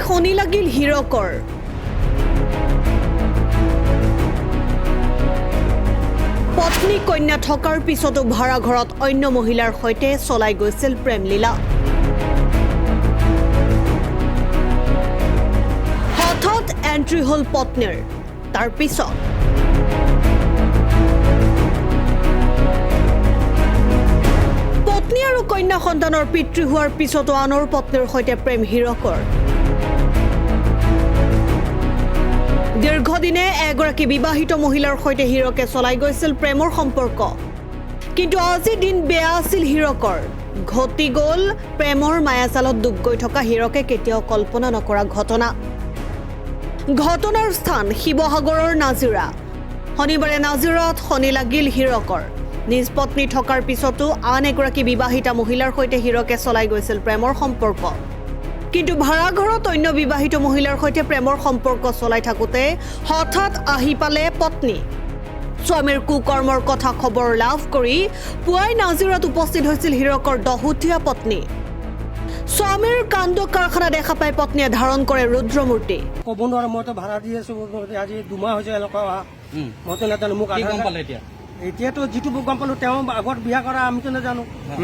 শনি লাগিল হীৰকৰ পত্নী কন্যা থকাৰ পিছতো ভাড়া ঘৰত অন্য মহিলাৰ সৈতে চলাই গৈছিল প্ৰেমলীলা হঠাৎ এন্ট্ৰি হল পত্নীৰ তাৰ পিছত পত্নী আৰু কন্যা সন্তানৰ পিতৃ হোৱাৰ পিছতো আনৰ পত্নীৰ সৈতে প্ৰেম হীৰকৰ দীৰ্ঘদিনে এগৰাকী বিবাহিত মহিলাৰ সৈতে হীৰকে চলাই গৈছিল প্ৰেমৰ সম্পৰ্ক কিন্তু আজি দিন বেয়া আছিল হীৰকৰ ঘটি গ'ল প্ৰেমৰ মায়াজালত ডুব গৈ থকা হীৰকে কেতিয়াও কল্পনা নকৰা ঘটনাৰ স্থান শিৱসাগৰৰ নাজিৰা শনিবাৰে নাজিৰাত শনি লাগিল হীৰকৰ নিজ পত্নী থকাৰ পিছতো আন এগৰাকী বিবাহিতা মহিলাৰ সৈতে হীৰকে চলাই গৈছিল প্ৰেমৰ সম্পৰ্ক কিন্তু ভাড়া ঘৰত অন্য বিবাহিত মহিলাৰ সৈতে প্ৰেমৰ সম্পৰ্ক চলাই থাকোতে হঠাৎ আহি পালে পত্নী স্বামীৰ কুকৰ্মৰ কথা খবৰ লাভ কৰি পুৱাই নাজিৰাত উপস্থিত হৈছিল হীৰকৰ দহোটীয়া পত্নী স্বামীৰ কাণ্ড কাৰখানা দেখা পাই পত্নীয়ে ধাৰণ কৰে ৰুদ্ৰমূৰ্তি ক'ব নোৱাৰো মইতো ভাড়া দি আছো আজি 2 মাহ হৈছে এনেকুৱা মইতো নাজানো মোক গম পালে এতিয়া এতিয়াতো যিটো গম পালো তেওঁ আগত বিয়া কৰা আমিতো নাজানো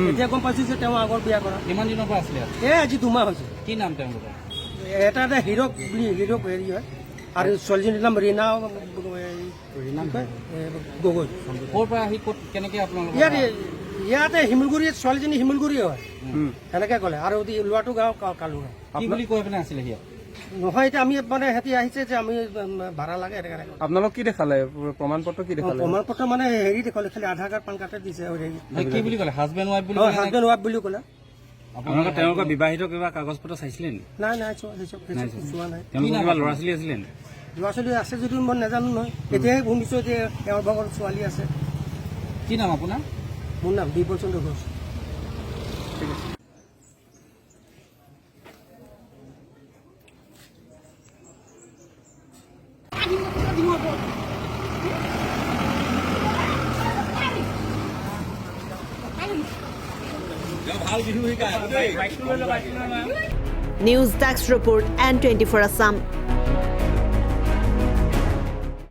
এতিয়া গম পাইছো যে তেওঁ আগত বিয়া কৰা কিমান দিনৰ পৰা আছিলে আজি 2 মাহ হৈছে কি নাম তেওঁলোকৰ এটা হীৰক বুলি হীৰক হেৰি হয় আৰু ছোৱালীজনীৰ নাম ৰীনা গগৈ ক'ৰ পৰা আহি ক'ত কেনেকে আপোনালোকৰ ইয়াতে শিমলগুৰিত ছোৱালীজনী শিমলগুৰি হয় সেনেকে ক'লে আৰু ল'ৰাটো গাঁও কালু হয় কি বুলি কৈ পেলাই আছিলে সিয়া নহয় এতিয়া আমি মানে সিহঁতি আহিছে যে আমি ভাড়া লাগে আপোনালোক কি দেখালে প্ৰমাণ পত্ৰ কি দেখালে প্ৰমাণ পত্ৰ মানে হেৰি দেখালে খালি আধাৰ কাৰ্ড পান কাৰ্ড দিছে কি বুলি ক'লে হাজবেণ্ড ৱাইফ বুলি হাজবেণ্ড ৱাইফ বুলি ক'লে আপোনালোকে তেওঁলোকৰ বিবাহিত কিবা কাগজ পত্ৰ চাইছিলে নি নাই চোৱা নাই তেওঁলোকৰ কিবা ল'ৰা ছোৱালী আছিলে নি ল'ৰা ছোৱালী আছে যদিও মই নাজানো নহয় এতিয়াহে শুনিছোঁ যে তেওঁৰ ভাগৰ ছোৱালী আছে কি নাম আপোনাৰ মোৰ নাম বিপুল চন্দ্ৰ ঘোষ ঠিক আছে news desk report N24 Assam